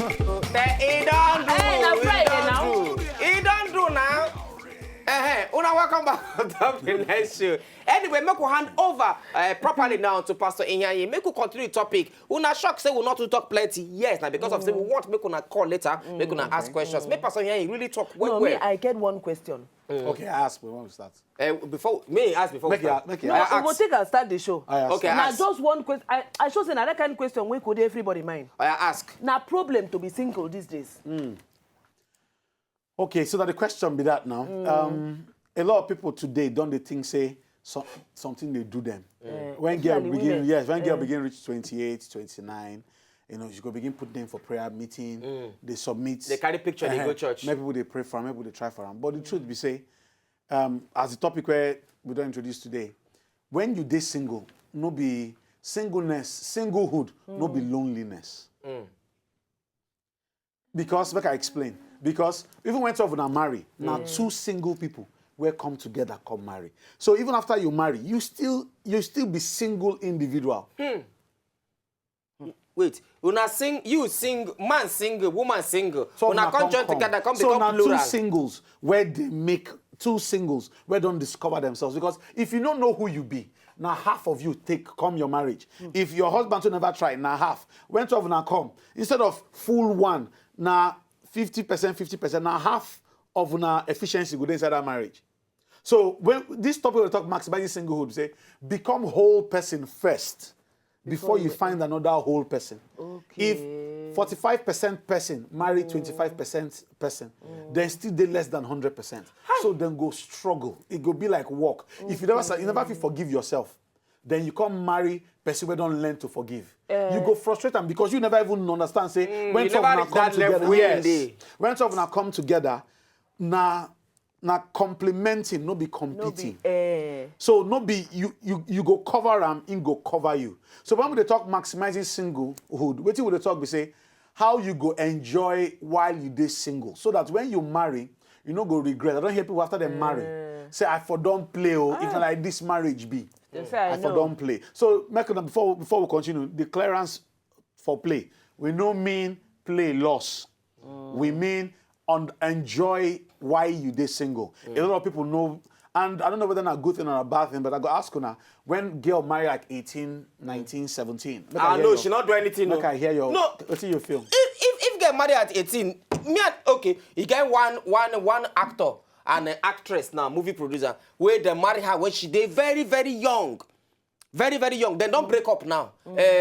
He don't do. Hey, now Friday now. He don't do now. Una welcome back to the next show. Anyway, make we hand over properly now to Pastor Iheanyi. Make we continue the topic. Una shock say we not to talk plenty. Yes, now because of say we want to make una call later, make una ask questions. Make Pastor Iheanyi really talk well. No, me, I get one question. Okay, I ask when we start. Before me ask before Make we start. it. No, we will take and start the show. Okay, now ask. just one question. I should say another kind of question we could everybody mind. I ask. Now problem to be single these days. Okay, so that the question be that now. A lot of people today don't they think say something they do them. When girl begin, when girl begin reach 28, 29, you know, you go begin put them for prayer meeting. They submit. They carry picture. They go church. Maybe people they pray for them. Maybe they try for them. But the truth be say, as the topic where we don't introduce today, when you date single, no be singleness, singlehood, no be loneliness. Because like I explain, because even when two of them are married, now two single people will come together, come marry. So even after you marry, you still be single individual. Wait, una sing, you sing, man single, woman single. So una come join together, come so become now plural. two singles where they make two singles where don't discover themselves. Because if you don't know who you be, now half of you come your marriage. If your husband will never try, now half. When two of them come, instead of full one, now 50%, now half of na efficiency go inside that marriage. So when this topic will talk maximizing singlehood, we say become whole person first before you find another whole person. Okay. If 45% person marry 25% person, then still they less than 100%. So then go struggle. It go be like work. If you never feel forgive yourself, then you come marry person who don't learn to forgive. You go frustrate them because you never even understand. Say when two of them come together, when two of them come together, na complementing, no be competing. So no be you go cover them, in go cover you. So when we talk maximizing singlehood, what we talk we say how you go enjoy while you date single, so that when you marry, you no go regret. I don't hear people after they marry say I for don't play if like this marriage be. I for don't play. So before we continue, the clearance for play, we no mean play loss. We mean enjoy why you date single. A lot of people know, and I don't know whether it's a good thing or a bad thing, but I go ask her now, when girl marry like 18, 19, 17. No, she not do anything. Look, I hear your. No. What do you feel? If get married at 18, okay, you get one actor and an actress now, movie producer, where they marry her when she they very, very young. Very, very young. They don't break up now.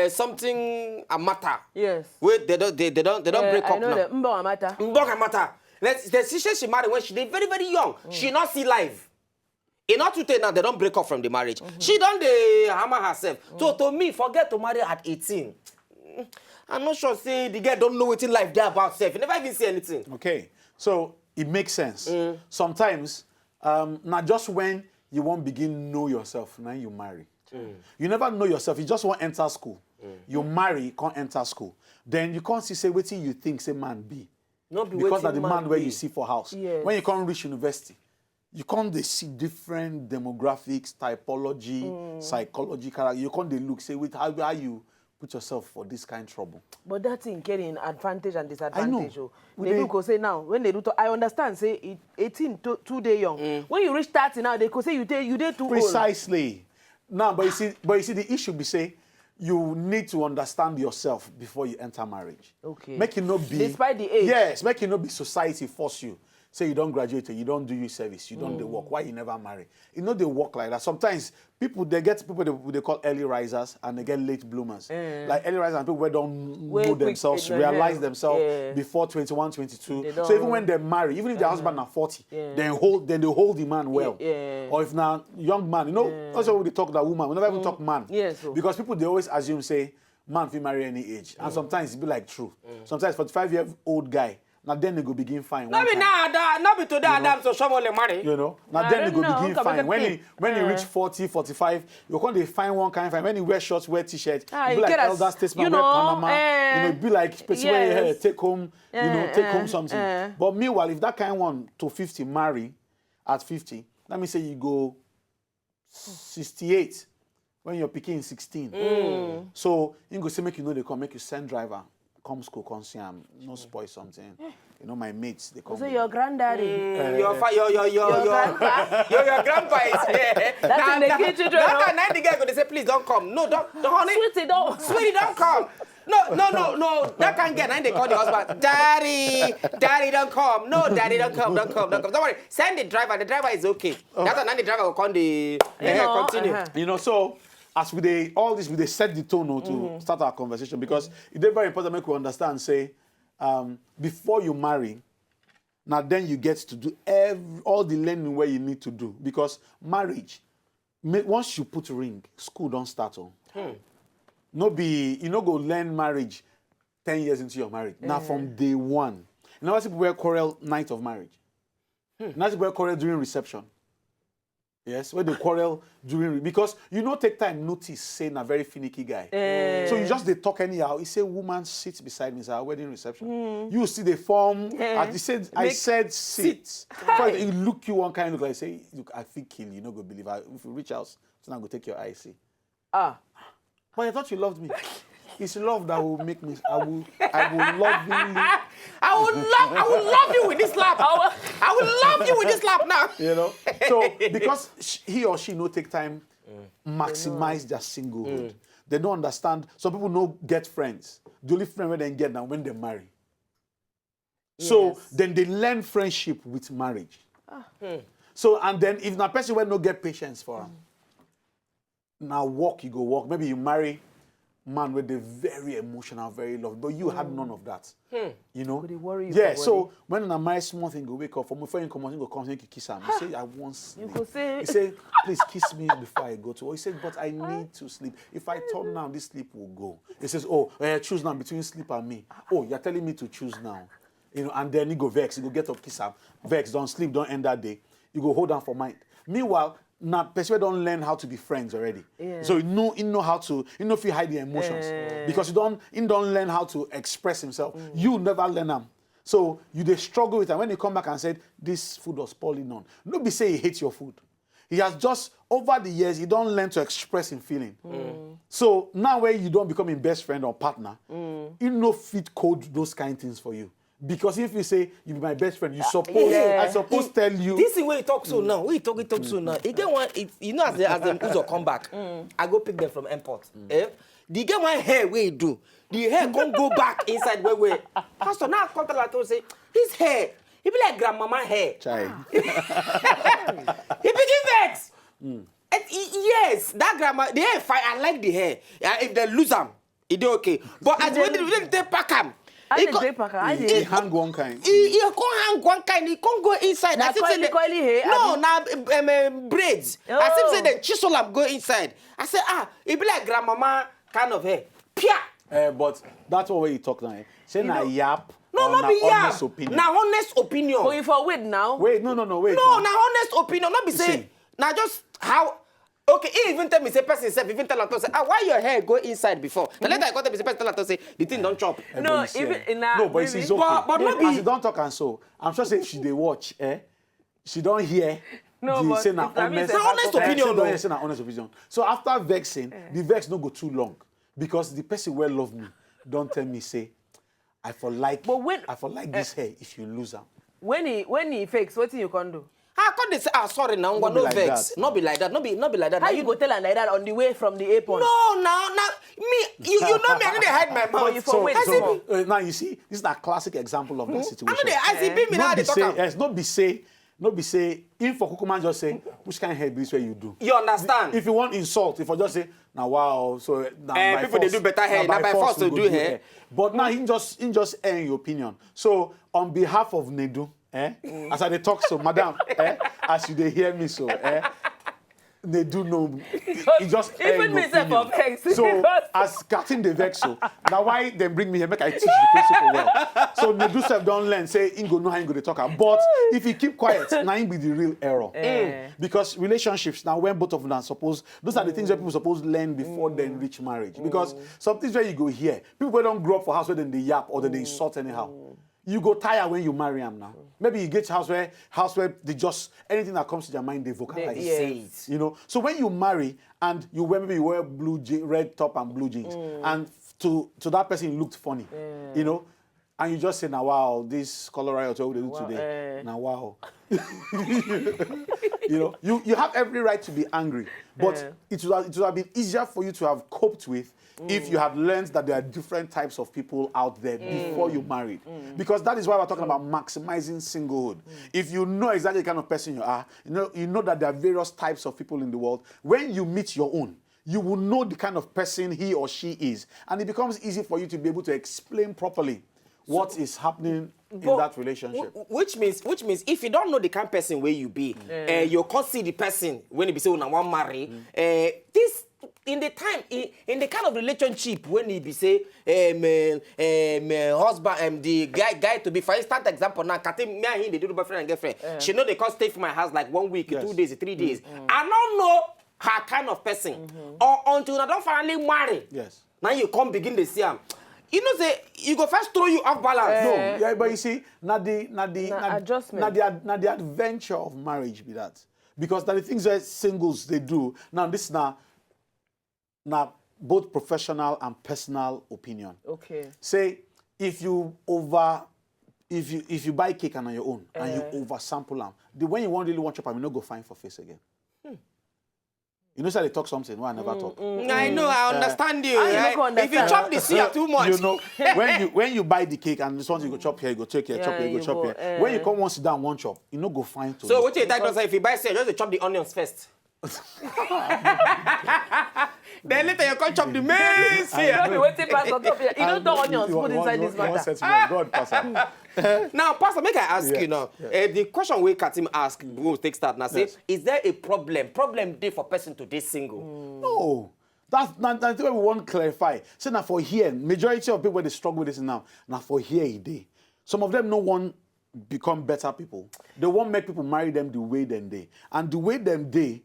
Something a matter. Yes. Wait, they don't break up now. Mbo matter. The sister she married when she they very, very young. She not see life. In not to tell now they don't break up from the marriage. She don't hammer herself. So to me, forget to marry at 18. I'm not sure say the girl don't know what in life there about self. You never even see anything. Okay. So it makes sense. Sometimes, not just when you won't begin know yourself, now you marry. You never know yourself. You just want to enter school. You marry, you can't enter school. Then you can't see, say, what you think, say, man be. Not be because of the man where you see for house. Yes. When you can't reach university, you can't see different demographics, typology, psychology, character. You can't look, say, wait, how you put yourself for this kind of trouble. But that thing carrying advantage and disadvantage. I know. They do go say now, when they do I understand, say 18 too day young. When you reach 30 now, they could say you day too old. Precisely. Now, but you see, the issue be say, you need to understand yourself before you enter marriage. Okay. Make it not be. Despite the age. Yes, make it not be society force you. Say you don't graduate, you don't do your service, you don't do work. Why you never marry? You know they work like that. Sometimes they call early risers and they get late bloomers. Like early risers and people who don't know themselves, realize themselves before 21, 22. So even when they marry, even if their husband are 40, they hold the man well. Or if now young man, you know, also when they talk that woman, we never even talk man. Because people they always assume say man can marry any age. And sometimes it be like true. Sometimes 45-year-old guy. Now then they go begin fine. Not be today Adam so someone le marry. You know. Now then they go begin fine. When he reach 40, 45, you can't find one kind of fine. When he wear shorts, wear t-shirt, be like elder statesman, wear Panama, you know, be like specific take home, take home something. But meanwhile, if that kind one to 50 marry at 50, let me say you go 68 when you're picking 16. So you go say make you know they come make you send driver. come school, come see, no spoil something. You know, my mates, they come. So your granddaddy. Your grandpa. Your grandpa is here. That's in the kitchen. That the guy going to say, please don't come. No, don't, honey. Sweetie, don't come. No. That can't get. Now they call the husband. Daddy, don't come. No, daddy, don't come. Don't worry. Send the driver. The driver is okay. That's why the driver will come. Continue. You know, so as we all this, we set the tone to start our conversation because it's very important to make you understand. Say, before you marry, now then you get to do all the learning where you need to do because marriage, once you put ring, school don't start on. No be, you know, go learn marriage 10 years into your marriage. Now from day one. You know, people wear quarrel night of marriage. Now people wear quarrel during reception. Yes, where they quarrel during, because you know take time notice saying a very finicky guy. So you just they talk anyhow. He say woman sits beside me, it's our wedding reception. You see the form, as he said, I said sit. He look you one kind of like say, look, I think kill you, no go believe. If you reach out, so now go take your eye, see. But I thought you loved me. It's love that will make me. I will love you. I will love you with this lap. I will love you with this lap now. You know. So because he or she no take time, maximize their singlehood. They don't understand. Some people no get friends. The only friend when they get now when they marry. So then they learn friendship with marriage. So and then if a person will no get patience for him. Now walk, you go walk. Maybe you marry man with the very emotional, very love, but you had none of that. You know? They worry you. Yeah, so when a married small thing go wake up, from before you come on, you go come and kiss him. You say, I want sleep. He say, please kiss me before I go to. Or he said, but I need to sleep. If I turn now, this sleep will go. He says, oh, choose now between sleep and me. Oh, you're telling me to choose now. You know, and then he go vex, he go get up, kiss him. Vex, don't sleep, don't end that day. You go hold on for mind. Meanwhile, now, person don't learn how to be friends already. So you know how to, if you hide the emotions. Because he don't learn how to express himself. You never learn them. So they struggle with it. When you come back and said, this food was spoiling on. Nobody say he hates your food. He has just, over the years, he don't learn to express his feeling. So now when you don't become his best friend or partner, he no fit code those kind of things for you. Because if you say you be my best friend, you suppose I suppose tell you. This is where you talk so now. We talk so now. You get one. You know as the Uzo come back, I go pick them from airport. The get one hair where you do. The hair can't go back inside where. Pastor now come to like to say his hair. He be like grandmama hair. Child. He begin vex. Yes, that grandma. The hair fine. I like the hair. If they lose them, it okay. But as when they pack them. He hang one kind. He can't hang one kind. He can't go inside. Now coily hair. No, now braids. I see say the chisel am go inside. I say it be like grandmama kind of hair. Pia. But that's what you talk now. Say na yap. No, not be yap. Honest opinion. Na honest opinion. Going for wait now. Wait, no, wait. No, na honest opinion. Not be say. Now just how. Okay, he even tell me, say, person himself, even tell her, say, why your hair go inside before? The later I got the person tell her, say, the thing don't chop. No, even in that. No, but it's okay. But not be. As you don't talk and so, I'm sure say she they watch, she don't hear. No, but say na honest opinion. No, say na honest opinion. So after vexing, the vex no go too long because the person will love me. Don't tell me, say, I for like this hair if you lose her. When he fakes, what you can do? How come they say, sorry now, no like vex. That. Not be like that. Not be like that. How you go tell her like that on the way from the airport? No, now, me, you know me, I need to hide my mouth. Now you see, this is a classic example of that situation. I see, me now they talk. Yes, not be say, if for Kukuman just say, which kind of hair this way you do? You understand? If you want insult, if I just say, now wow, so now people they do better hair, now by force to do hair. But now he just air your opinion. So on behalf of Nedu, as I talk so, madam, as you they hear me so, they do know. He just even myself of vex. So as Captain the vex so, now why they bring me here make I teach the principle well. So Nedu self don't learn say Ingo know how Ingo they talk about. But if you keep quiet, now it be the real error. Because relationships now when both of them are supposed, those are the things that people supposed to learn before they reach marriage. Because some things where you go here, people don't grow up for house where then they yap or then they insult anyhow. You go tired when you marry them now. Maybe you get to house where they just anything that comes to their mind they vocalize. You know. So when you marry and maybe you wear red top and blue jeans, and to that person looked funny, you know, and you just say, now wow, this color riot, what they do today, now wow. You know, you have every right to be angry, but it would have been easier for you to have coped with if you had learned that there are different types of people out there before you married. Because that is why we're talking about maximizing singlehood. If you know exactly the kind of person you are, you know that there are various types of people in the world. When you meet your own, you will know the kind of person he or she is. And it becomes easy for you to be able to explain properly what is happening in that relationship. Which means if you don't know the kind of person where you be, you can't see the person when you be say, "I want marry." This in the time in the kind of relationship when he be say, husband, the guy to be, for instance, example now, me and him they do boyfriend and girlfriend. She know they can't stay for my house like 1 week, 2 days, 3 days. I don't know her kind of person, or until I don't finally marry. Yes. Now you come begin to see him. You know, say you go first throw you off balance. No, yeah, but you see, adjustment. Not the adventure of marriage be that. Because that the things that singles they do. Now this now both professional and personal opinion. Okay. Say if you buy cake and on your own and you over sample them, when you really want chop, you no go find for face again. You know, say they talk something, why I never talk. I know, I understand you. I don't If you chop the seed too much. You know, when you buy the cake and this one you go chop here, you go take here, chop here, you go chop here. When you come one sit down, one chop, you no go find to. So what you like to say, if you buy seed, just chop the onions first. Then later you come chop the maize here. You don't know onions put inside this matter. Now, Pastor, make I ask you now. The question we Katim ask, we'll take start now. Say, is there a problem day for person to be single? No. That's what we want to clarify. So now for here, majority of people when they struggle with this now for here a day. Some of them no one become better people. They won't make people marry them the way them they. And the way them they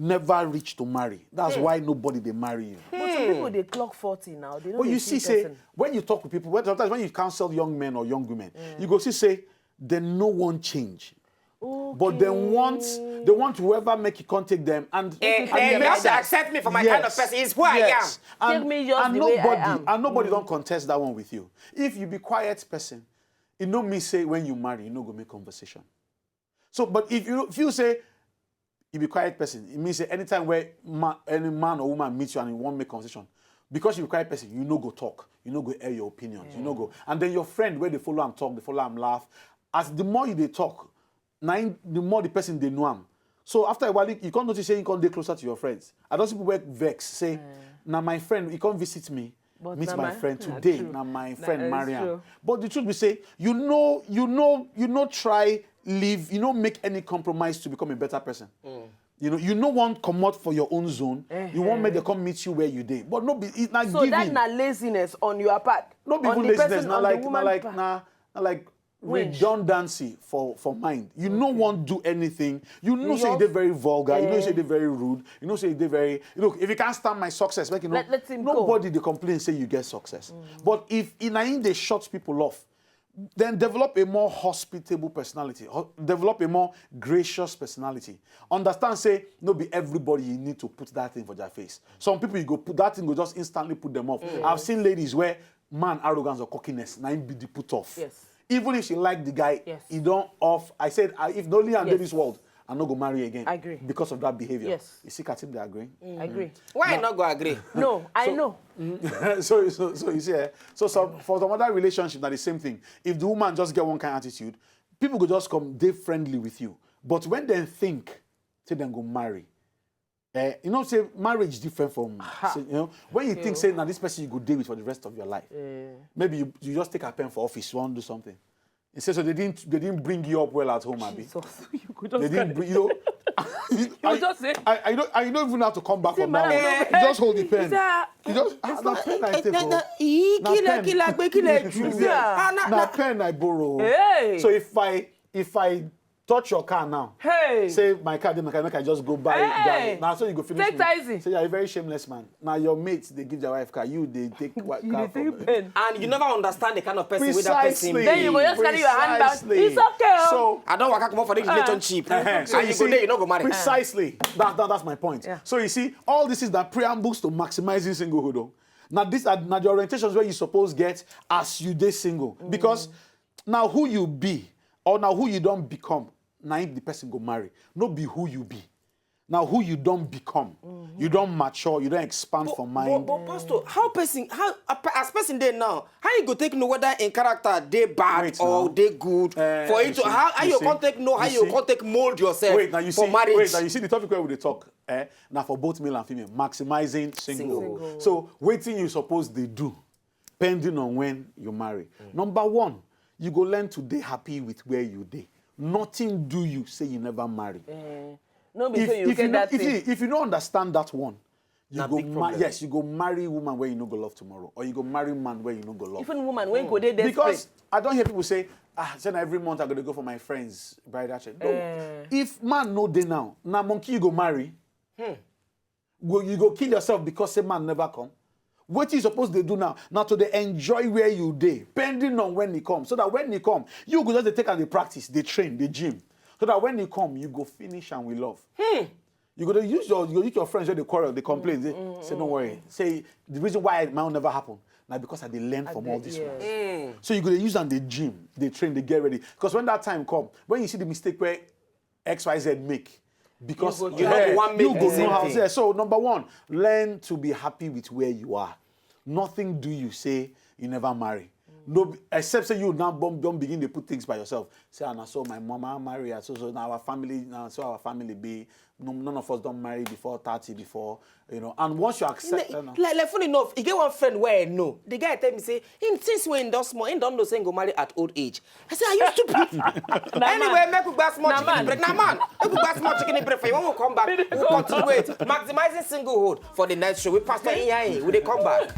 never reach to marry. That's why nobody they marry you. But some people they clock 40 now. They don't. But you see, say when you talk with people, sometimes when you counsel young men or young women, you go see say they no one change. Okay. But they want whoever make you contact them and accept me for my kind of person. Is who I am. Take me just the way I am. And nobody don't contest that one with you. If you be quiet person, it no me say when you marry, you no go make conversation. So, but if you say you be quiet person, it means say anytime where any man or woman meets you and you won't make conversation, because you be quiet person, you no go talk, you no go air your opinions, you no go. And then your friend where they follow and talk, they follow and laugh. As the more they talk, the more the person they know him. So after a while, you can't notice saying you can't get closer to your friends. I don't see people work vex, say, now my friend, you can't visit me. But meet my friend today. Now my friend Mariam. But the truth we say, you know, try live, make any compromise to become a better person. You know want come out for your own zone. You won't make them come meet you where you dey. But no be it's not so giving. that's not laziness on your part. No be even laziness, not like redundancy for mind. You no want do anything. You know say they're very vulgar. You know say they're very rude. You know say they're very look. If you can't stand my success, make let him nobody they complain say you get success. But if in they shut people off, then develop a more hospitable personality. Develop a more gracious personality. Understand say no be everybody you need to put that thing for their face. Some people you go put that thing go just instantly put them off. I've seen ladies where man arrogance or cockiness now be the put off. Yes. Even if she like the guy, he don't off. I said, if the only and this world, I'm not going to marry again. I agree. Because of that behavior. Yes. You see, Katim, they agree? I agree. Why not go agree? No, I know. So you see, for some other relationship, that the same thing. If the woman just get one kind of attitude, people could just come, they friendly with you. But when they think, say they go marry. Say marriage is different from, say, when you think, say, now this person you go deal with for the rest of your life. Maybe you just take a pen for office, you want to do something. It says so they didn't bring you up well at home, Abi. You could just they didn't bring you. just say. I don't even have to come back from that one. You just hold the pen. You just that pen I take for. Na pen I borrow. Hey. So if I touch your car now. Say my car, then make I just go buy it. Now so you go finish. Take Taxi. Say you're a very shameless man. Now your mates they give their wife car, they take what car from pen. And you never understand the kind of person with that person. Then you go just carry your hand back. It's okay. So I don't want to come for the relationship. So you go there, you not go marry. Precisely. That's my point. Yeah. So you see, all this is the preambles to maximizing singlehood. Now these are now the orientations where you suppose get as you dey single. Because now who you be or now who you don't become, now if the person go marry. No be who you be. Now who you don't become. You don't mature, you don't expand for mind. But Pastor, as person there now, how you go take know whether in character they bad Wait or now. they good? For it to how you can't take know how you can't take mold yourself for marriage. Wait, now you see the topic where we dey talk. Now for both male and female, maximizing singlehood. So waiting you suppose they do, depending on when you marry. Number one, you go learn to be happy with where you dey. Nothing do you say you never marry. No, before you get that thing. If you don't understand that one, you Na go big problem. yes, you go marry woman where you no go love tomorrow, or you go marry man where you no go love. Even woman, when go they desperate. Because I don't hear people say, say na every month I gotta go for my friends bridal check. No, if man no day now monkey you go marry. You go kill yourself because say man never come. What you supposed to do now? Now to they enjoy where you day, depending on when he come. So that when he come, you go just dey take and they practice, they train, they gym. So that when he come, you go finish and we love. You go to use your friends where they quarrel, they complain, they say don't worry. Say the reason why it might never happen now because I they learn from all this ones. So you go to use and they gym, they train, they get ready. Because when that time come, when you see the mistake where XYZ make, because you know the one make you go the same know how thing. to. So number one, learn to be happy with where you are. Nothing do you say you never marry. No, except say you now don't begin to put things by yourself. Say, and I saw my mama marry, so now our family, our family be, none of us don't marry before 30, before, you know. And once you accept that, like funny enough, you get one friend where I know. The guy tell me say, him since when does small, he don't know saying go marry at old age. I say, are you stupid? Anyway, make we buy small chicken break. Nah man, make we buy small chicken break for you. When we come back, we'll continue it. Maximizing singlehood for the next show. We Pastor Iheanyi, we they come back.